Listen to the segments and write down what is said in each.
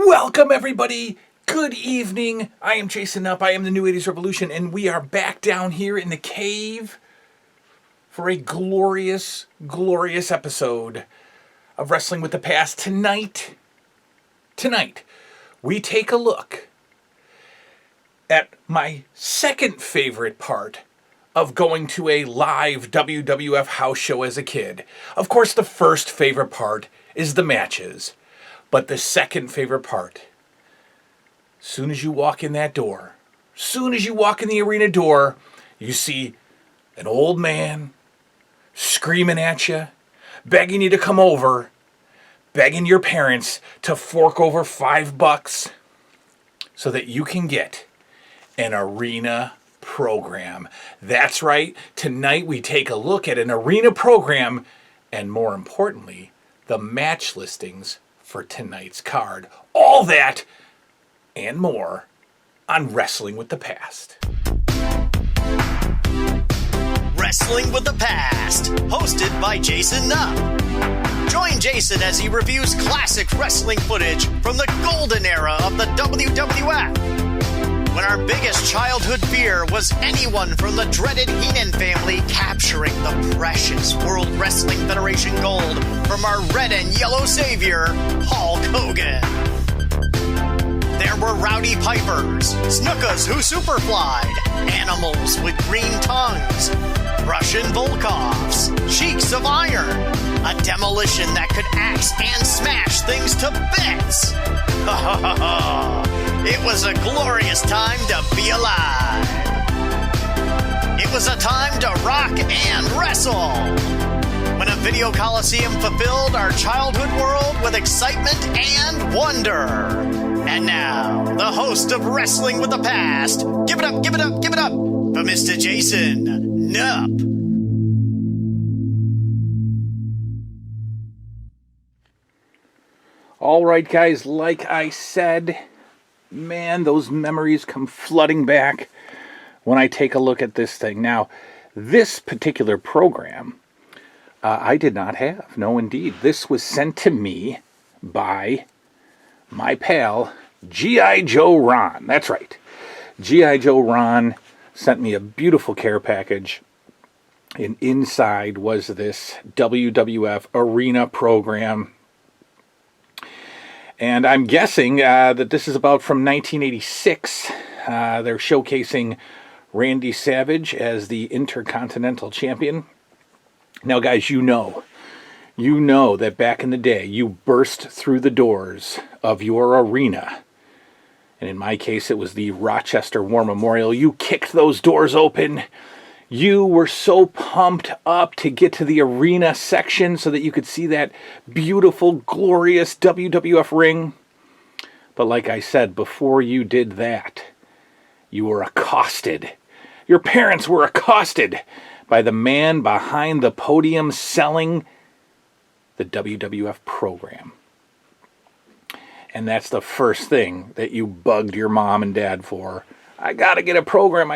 Welcome, everybody. Good evening. I am Jason Up. I am the New 80s Revolution, and we are back down here in the cave for a glorious, glorious episode of Wrestling with the Past. Tonight, we take a look at my second favorite part of going to a live WWF house show as a kid. Of course, the first favorite part is the matches, but the second favorite part, soon as you walk in that door, soon as you walk in the arena door, you see an old man screaming at you, begging you to come over, begging your parents to fork over $5 so that you can get an arena program. That's right. Tonight we take a look at an arena program and, more importantly, the match listings for tonight's card. All that and more on Wrestling with the Past. Wrestling with the Past, hosted by Jason Nupp. Join Jason as he reviews classic wrestling footage from the golden era of the WWF, when our biggest childhood fear was anyone from the dreaded Heenan family capturing the precious World Wrestling Federation gold from our red and yellow savior, Hulk Hogan. There were rowdy pipers, snookas who superflied, animals with green tongues, Russian Volkovs, sheiks of iron, a demolition that could axe and smash things to bits. It was a glorious time to be alive. It was a time to rock and wrestle, when a video coliseum fulfilled our childhood world with excitement and wonder. And now, the host of Wrestling with the Past, give it up, give it up, give it up for Mr. Jason Nupp. All right, guys, like I said, man, those memories come flooding back when I take a look at this thing. Now, this particular program, I did not have. No, indeed. This was sent to me by my pal, G.I. Joe Ron. That's right. G.I. Joe Ron sent me a beautiful care package, and inside was this WWF arena program. And I'm guessing that this is about from 1986. They're showcasing Randy Savage as the Intercontinental Champion. Now, guys, you know that back in the day, you burst through the doors of your arena. And in my case, it was the Rochester War Memorial. You kicked those doors open. You were so pumped up to get to the arena section so that you could see that beautiful, glorious WWF ring. But like I said, before you did that, you were accosted. Your parents were accosted by the man behind the podium selling the WWF program. And that's the first thing that you bugged your mom and dad for. I gotta get a program.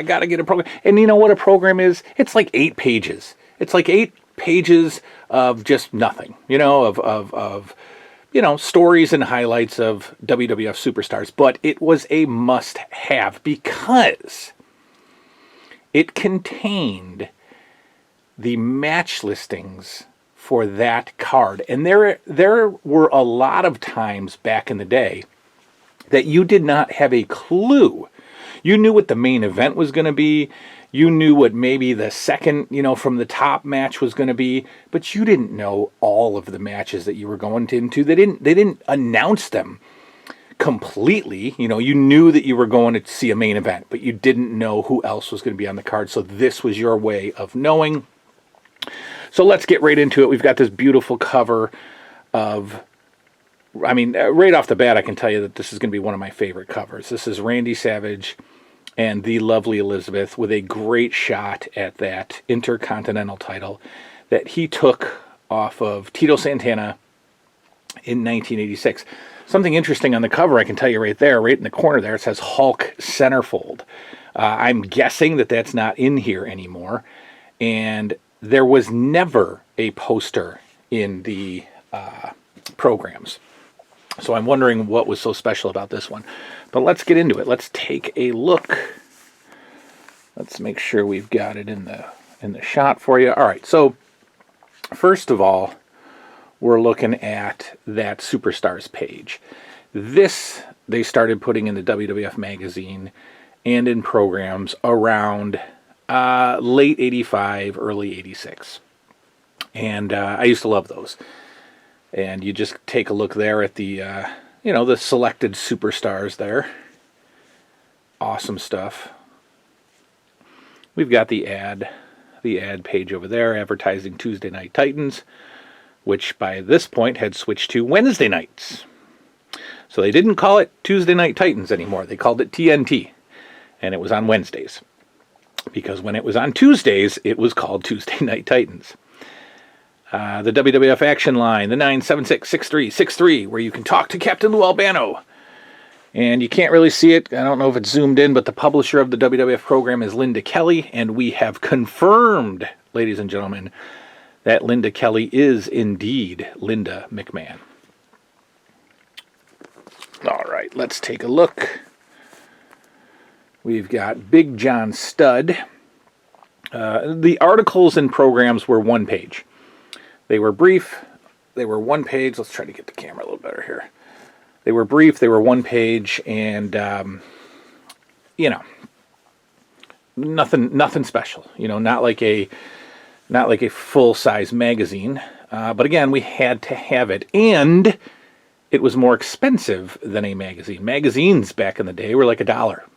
And you know what a program is? It's like 8 pages. It's like 8 pages of just nothing, of stories and highlights of WWF superstars. But it was a must-have because it contained the match listings for that card. And there were a lot of times back in the day that you did not have a clue. You knew what the main event was going to be. You knew what maybe the second, from the top match was going to be, but you didn't know all of the matches that you were going into. They didn't announce them completely. You knew that you were going to see a main event, but you didn't know who else was going to be on the card. So this was your way of knowing. So let's get right into it. We've got this beautiful cover of, right off the bat, I can tell you that this is going to be one of my favorite covers. This is Randy Savage and the lovely Elizabeth with a great shot at that Intercontinental title that he took off of Tito Santana in 1986. Something interesting on the cover, I can tell you right there, right in the corner there, it says Hulk Centerfold. I'm guessing that that's not in here anymore. And there was never a poster in the programs. So I'm wondering what was so special about this one. But let's get into it. Let's take a look. Let's make sure we've got it in the shot for you. All right, so first of all, we're looking at that Superstars page. This they started putting in the WWF magazine and in programs around late 85, early 86. And I used to love those. And you just take a look there at the, the selected superstars there. Awesome stuff. We've got the ad page over there, advertising Tuesday Night Titans, which by this point had switched to Wednesday nights. So they didn't call it Tuesday Night Titans anymore. They called it TNT. And it was on Wednesdays. Because when it was on Tuesdays, it was called Tuesday Night Titans. The WWF Action Line, the 976-6363, where you can talk to Captain Lou Albano. And you can't really see it. I don't know if it's zoomed in, but the publisher of the WWF program is Linda Kelly. And we have confirmed, ladies and gentlemen, that Linda Kelly is indeed Linda McMahon. All right, let's take a look. We've got Big John Studd. The articles and programs were one page. They were brief. They were one page. Let's try to get the camera a little better here. They were brief. They were one page, and nothing special. Not like a full size magazine. But again, we had to have it, and it was more expensive than a magazine. Magazines back in the day were like $1,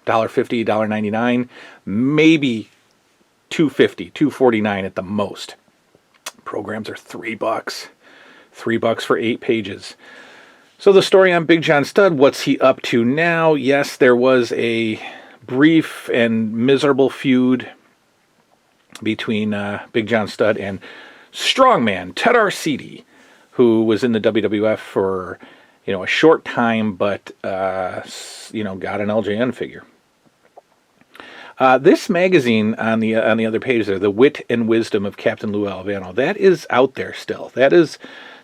$1.50, $1.99, maybe $2.50, $2.49 at the most. Programs are $3, $3 for 8 pages. So the story on Big John Studd, what's he up to now? Yes, there was a brief and miserable feud between Big John Studd and strongman Ted Arcidi, who was in the WWF for a short time, but got an LJN figure. This magazine on the other page there, The Wit and Wisdom of Captain Lou Albano, that is out there still. That is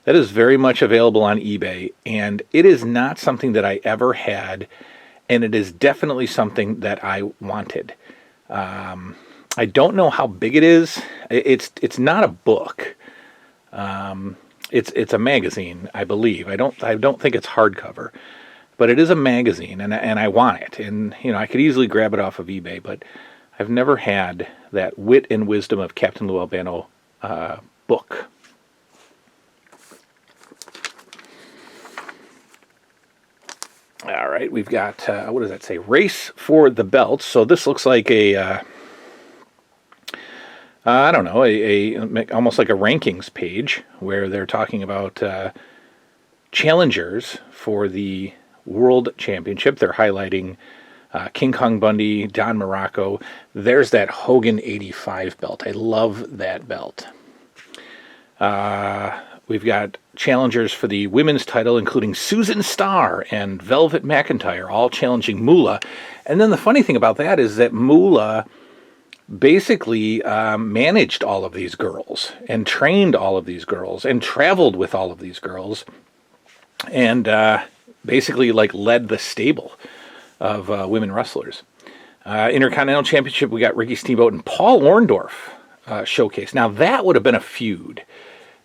very much available on eBay, and it is not something that I ever had, and it is definitely something that I wanted. I don't know how big it is. It's not a book. It's a magazine, I believe. I don't think it's hardcover. But it is a magazine, and I want it. And, I could easily grab it off of eBay, but I've never had that Wit and Wisdom of Captain Lou Albano book. All right, we've got, what does that say? Race for the Belts. So this looks like a, almost like a rankings page where they're talking about challengers for the World Championship. They're highlighting King Kong Bundy, Don Morocco. There's that Hogan 85 belt. I love that belt. We've got challengers for the women's title, including Susan Starr and Velvet McIntyre, all challenging Moolah. And then the funny thing about that is that Moolah basically managed all of these girls and trained all of these girls and traveled with all of these girls and basically led the stable of women wrestlers. Intercontinental Championship, we got Ricky Steamboat and Paul Orndorff showcase. Now that would have been a feud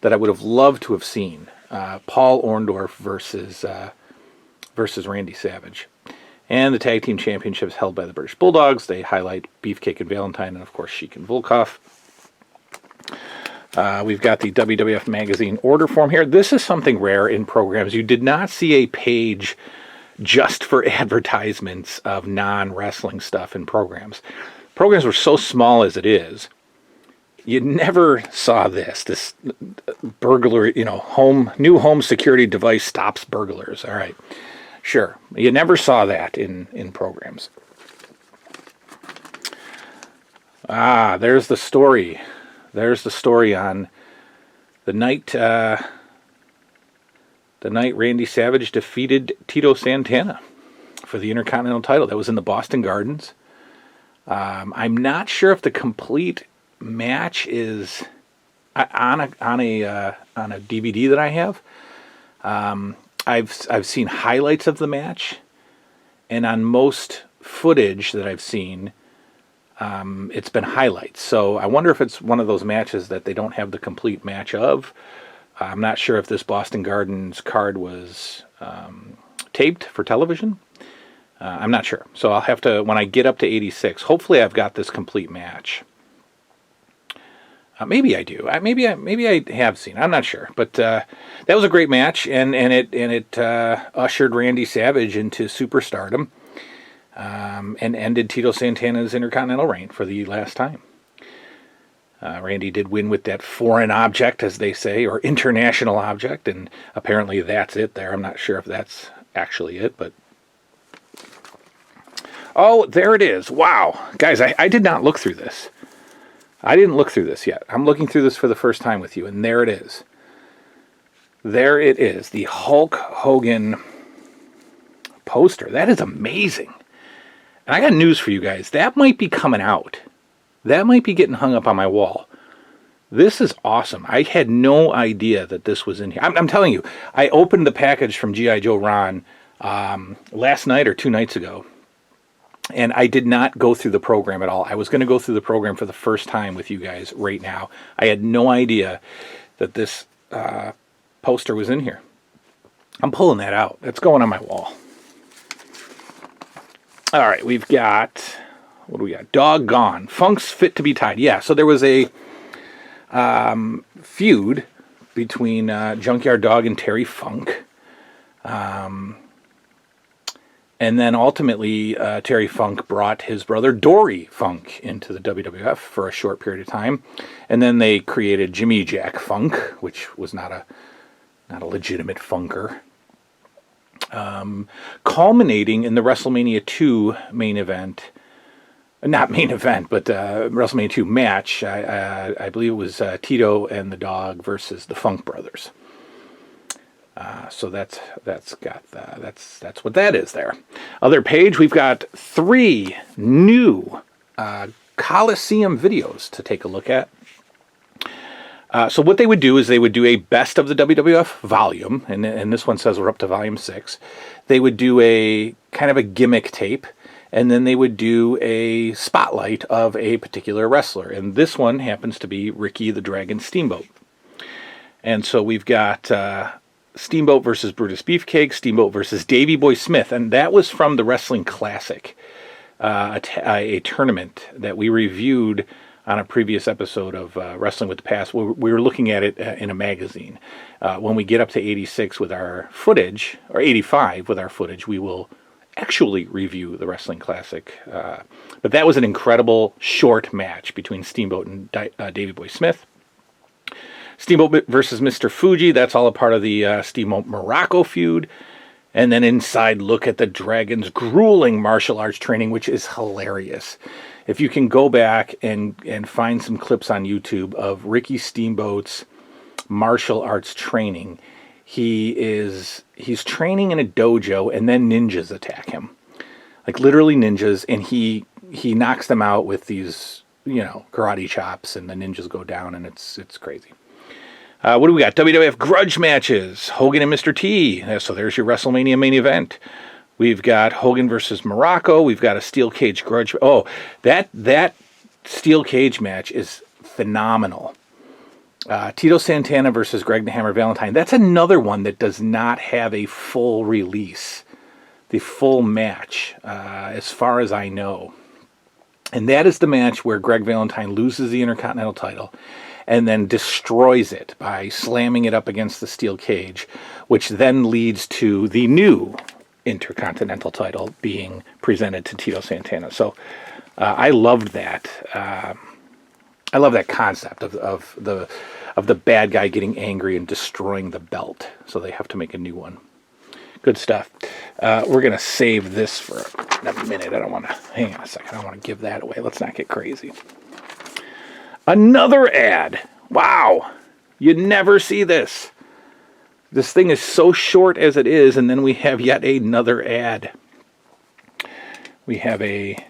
that I would have loved to have seen. Paul Orndorff versus Randy Savage. And the Tag Team Championships held by the British Bulldogs. They highlight Beefcake and Valentine and, of course, Sheik and Volkov. We've got the WWF Magazine order form here. This is something rare in programs. You did not see a page just for advertisements of non-wrestling stuff in programs. Programs were so small as it is, you never saw this burglar, new home security device stops burglars. All right, sure. You never saw that in programs. There's the story. There's the story on the night Randy Savage defeated Tito Santana for the Intercontinental title. That was in the Boston Gardens. I'm not sure if the complete match is on a DVD that I have. I've seen highlights of the match, and on most footage that I've seen, it's been highlights. So I wonder if it's one of those matches that they don't have the complete match of. I'm not sure if this Boston Gardens card was taped for television. I'm not sure. So I'll have to, when I get up to 86, hopefully I've got this complete match. Maybe I do. Maybe I have seen. I'm not sure, but that was a great match, and it ushered Randy Savage into superstardom, and ended Tito Santana's Intercontinental reign for the last time. Randy did win with that foreign object, as they say, or international object, and apparently that's it there. I'm not sure if that's actually it, but oh, there it is. Wow, guys, I did not look through this. I didn't look through this yet. I'm looking through this for the first time with you, and there it is. There it is, the Hulk Hogan poster. That is amazing. And I got news for you guys. That might be coming out. That might be getting hung up on my wall. This is awesome. I had no idea that this was in here. I'm telling you, I opened the package from G.I. Joe Ron last night or 2 nights ago. And I did not go through the program at all. I was going to go through the program for the first time with you guys right now. I had no idea that this poster was in here. I'm pulling that out. That's going on my wall. All right, we've got, what do we got? Doggone. Funk's Fit to be Tied. Yeah, so there was a feud between Junkyard Dog and Terry Funk. And then ultimately, Terry Funk brought his brother Dory Funk into the WWF for a short period of time. And then they created Jimmy Jack Funk, which was not a legitimate funker. Culminating in the WrestleMania 2 main event. Not main event, but WrestleMania 2 match. I believe it was Tito and the Dog versus the Funk Brothers. So that's what that is there. Other page, we've got 3 new Coliseum videos to take a look at. So what they would do is they would do a best of the WWF volume, and this one says we're up to volume 6. They would do a kind of a gimmick tape, and then they would do a spotlight of a particular wrestler. And this one happens to be Ricky the Dragon Steamboat. And so we've got Steamboat versus Brutus Beefcake, Steamboat versus Davey Boy Smith, and that was from the Wrestling Classic, a tournament that we reviewed on a previous episode of Wrestling with the Past. We were looking at it in a magazine. When we get up to 86 with our footage, or 85 with our footage, we will actually review the Wrestling Classic. But that was an incredible short match between Steamboat and Davey Boy Smith. Steamboat versus Mr. Fuji, that's all a part of the Steamboat Morocco feud. And then inside, look at the Dragon's grueling martial arts training, which is hilarious. If you can go back and find some clips on YouTube of Ricky Steamboat's martial arts training, he's training in a dojo and then ninjas attack him. Like literally ninjas, and he knocks them out with these, karate chops, and the ninjas go down, and it's crazy. What do we got? WWF grudge matches. Hogan and Mr. T. So there's your WrestleMania main event. We've got Hogan versus Morocco. We've got a steel cage grudge. Oh, that steel cage match is phenomenal. Tito Santana versus Greg the Hammer Valentine. That's another one that does not have a full release. The full match, as far as I know. And that is the match where Greg Valentine loses the Intercontinental title and then destroys it by slamming it up against the steel cage, which then leads to the new Intercontinental title being presented to Tito Santana. So I loved that. I love that concept of the bad guy getting angry and destroying the belt. So they have to make a new one. Good stuff. We're going to save this for a minute. I don't want to, hang on a second. I don't want to give that away. Let's not get crazy. Another ad. Wow. You never see this. This thing is so short as it is, and then we have yet another ad. We have a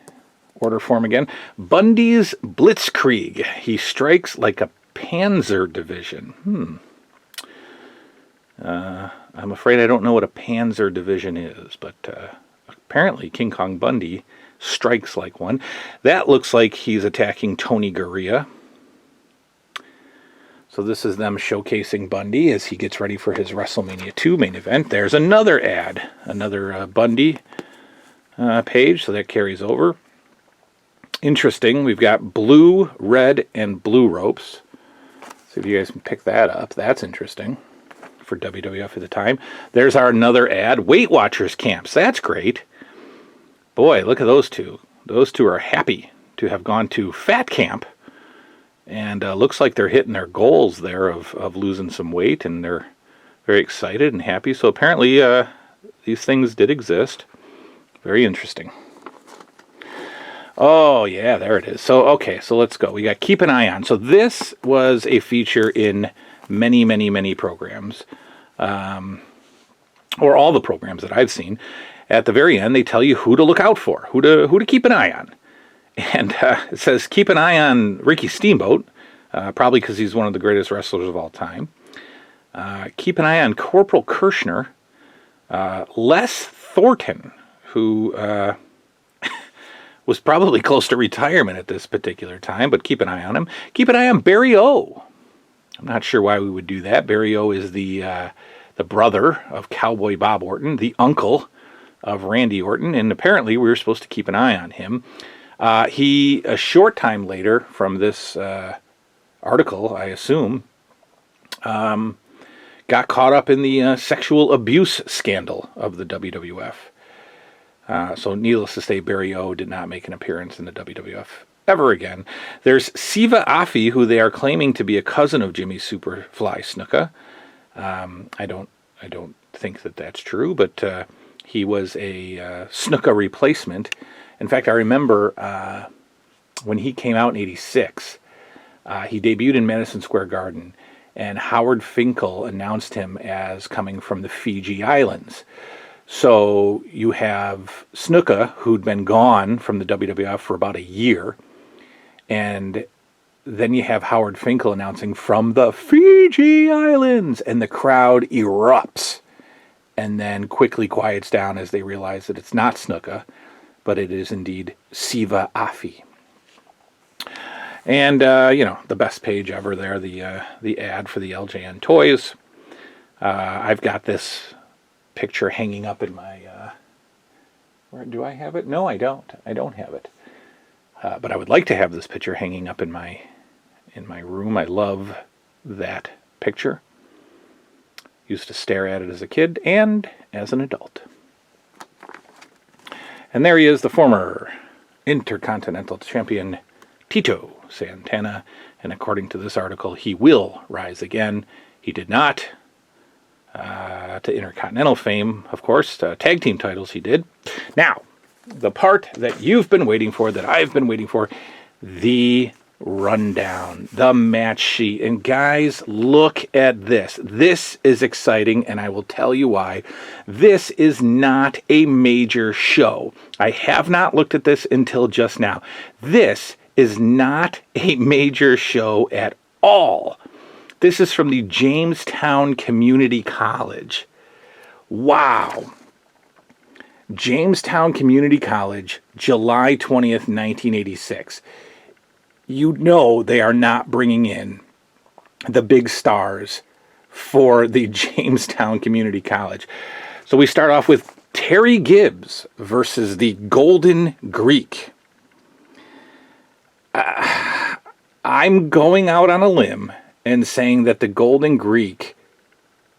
order form again. Bundy's Blitzkrieg. He strikes like a panzer division. I'm afraid I don't know what a Panzer division is, but apparently King Kong Bundy strikes like one. That looks like he's attacking Tony Gurria. So this is them showcasing Bundy as he gets ready for his WrestleMania 2 main event. There's another ad, another Bundy page, so that carries over. Interesting, we've got blue, red, and blue ropes. See if you guys can pick that up. That's interesting for WWF at the time. There's our another ad, Weight Watchers camps. That's great. Boy, look at those two. Those two are happy to have gone to Fat Camp. And looks like they're hitting their goals there of losing some weight, and they're very excited and happy. So apparently these things did exist. Very interesting. Oh, yeah, there it is. So, okay, so let's go. We got Keep an Eye On. So this was a feature in many, many, many programs, or all the programs that I've seen. At the very end, they tell you who to look out for, who to keep an eye on. And it says, keep an eye on Ricky Steamboat, probably because he's one of the greatest wrestlers of all time. Keep an eye on Corporal Kirshner. Les Thornton, who was probably close to retirement at this particular time, but keep an eye on him. Keep an eye on Barry O. I'm not sure why we would do that. Barry O is the brother of Cowboy Bob Orton, the uncle of Randy Orton, and apparently we were supposed to keep an eye on him. He, a short time later from this article, I assume, got caught up in the sexual abuse scandal of the WWF. So needless to say, Barry O did not make an appearance in the WWF ever again. There's Siva Afi, who they are claiming to be a cousin of Jimmy Superfly Snuka. I don't think that that's true, but he was a Snuka replacement. In fact, I remember when he came out in '86, he debuted in Madison Square Garden, and Howard Finkel announced him as coming from the Fiji Islands. So you have Snuka, who'd been gone from the WWF for about a year, and then you have Howard Finkel announcing from the Fiji Islands, and the crowd erupts, and then quickly quiets down as they realize that it's not Snuka, but it is indeed Siva Afi. And, the best page ever there, the ad for the LJN toys. I've got this picture hanging up in my, where do I have it? No, I don't. I don't have it. But I would like to have this picture hanging up in my room. I love that picture. Used to stare at it as a kid and as an adult. And there he is, the former Intercontinental Champion Tito Santana. And according to this article, he will rise again. He did not. To Intercontinental fame, of course. Tag team titles he did. Now, the part that you've been waiting for, that I've been waiting for, the rundown, the match sheet. And guys, look at this. This is exciting, and I will tell you why. This is not a major show. I have not looked at this until just now. This is not a major show at all. This is from the Jamestown Community College. Wow. Jamestown Community College, July 20th, 1986. You know they are not bringing in the big stars for the Jamestown Community College. So we start off with Terry Gibbs versus the Golden Greek. I'm going out on a limb and saying that the Golden Greek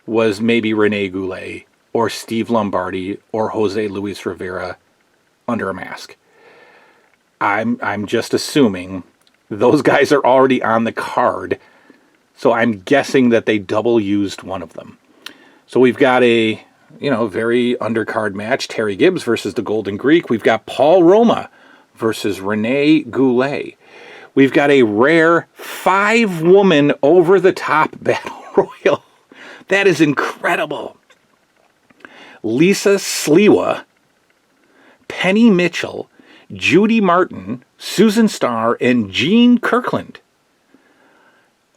was maybe Rene Goulet or Steve Lombardi or Jose Luis Rivera under a mask. I'm just assuming those guys are already on the card, so I'm guessing that they double used one of them. So we've got a, very undercard match, Terry Gibbs versus the Golden Greek. We've got Paul Roma versus Rene Goulet. We've got a rare 5-woman over-the-top battle royal. That is incredible. Lisa Sliwa, Penny Mitchell, Judy Martin, Susan Starr, and Jean Kirkland.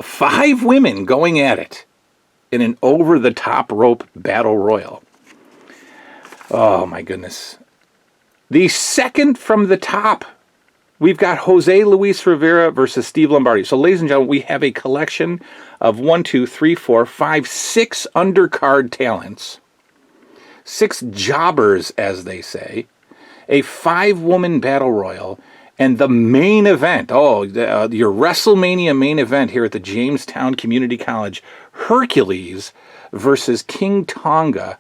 5 women going at it. in an over-the-top rope battle royal. Oh, my goodness. The second from the top, we've got Jose Luis Rivera versus Steve Lombardi. So, ladies and gentlemen, we have a collection of 6 undercard talents, 6 jobbers, as they say, a 5-woman battle royal, and the main event, your WrestleMania main event here at the Jamestown Community College, Hercules versus King Tonga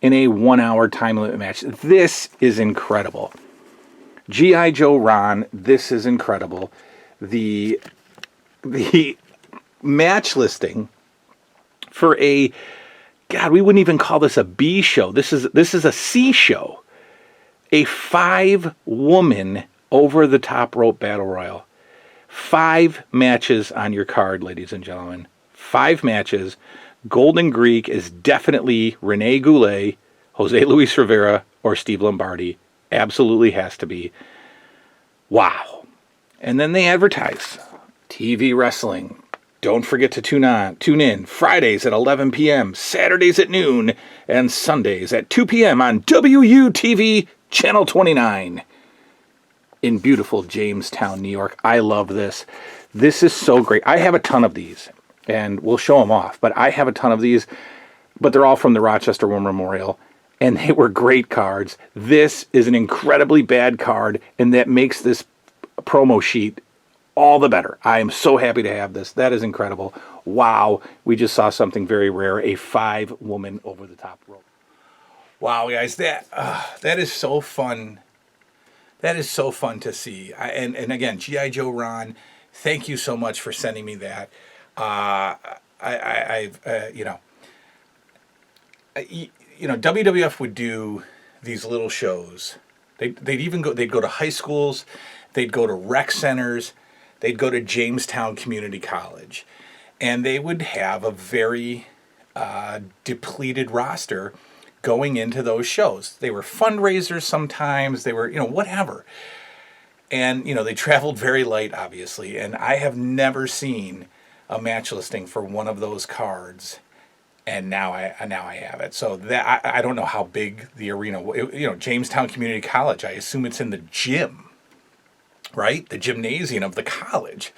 in a 1-hour time limit match. This is incredible. G.I. Joe Ron, this is incredible. The match listing for a, God, we wouldn't even call this a B show. This is a C show. A 5-woman over-the-top rope battle royal. 5 matches on your card, ladies and gentlemen. 5 matches. Golden Greek is definitely Rene Goulet, Jose Luis Rivera, or Steve Lombardi. Absolutely has to be. Wow. And then they advertise TV wrestling. Don't forget to tune in Fridays at 11 p.m., Saturdays at noon, and Sundays at 2 p.m. on WUTV Channel 29 in beautiful Jamestown, New York. I love this. This is so great. I have a ton of these, and we'll show them off, but I have a ton of these, but they're all from the Rochester War Memorial, and they were great cards. This is an incredibly bad card, and that makes this promo sheet all the better. I am so happy to have this. That is incredible. Wow, we just saw something very rare, a 5-woman over-the-top rope. Wow, guys, that is so fun. That is so fun to see. And again, G.I. Joe Ron, thank you so much for sending me that. WWF would do these little shows. They'd go to high schools, they'd go to rec centers, they'd go to Jamestown Community College, and they would have a very depleted roster going into those shows. They were fundraisers sometimes, they were, whatever. And, they traveled very light, obviously, and I have never seen a match listing for one of those cards, and now I have it. So that I don't know how big the arena, Jamestown Community College, I assume it's in the gym, right? The gymnasium of the college.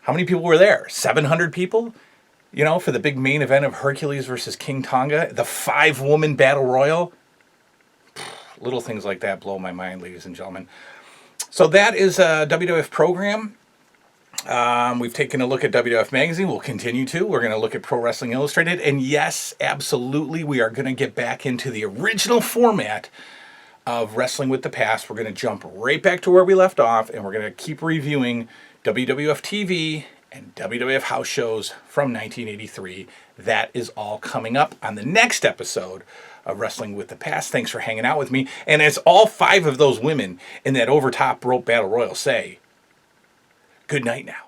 How many people were there? 700 people? For the big main event of Hercules versus King Tonga, the 5-woman battle royal. Little things like that blow my mind, ladies and gentlemen. So that is a WWF program. We've taken a look at WWF Magazine. We'll continue to. We're going to look at Pro Wrestling Illustrated. And yes, absolutely, we are going to get back into the original format of Wrestling with the Past. We're going to jump right back to where we left off, and we're going to keep reviewing WWF TV and WWF house shows from 1983. That is all coming up on the next episode of Wrestling with the Past. Thanks for hanging out with me. And as all 5 of those women in that overtop rope battle royal say, good night now.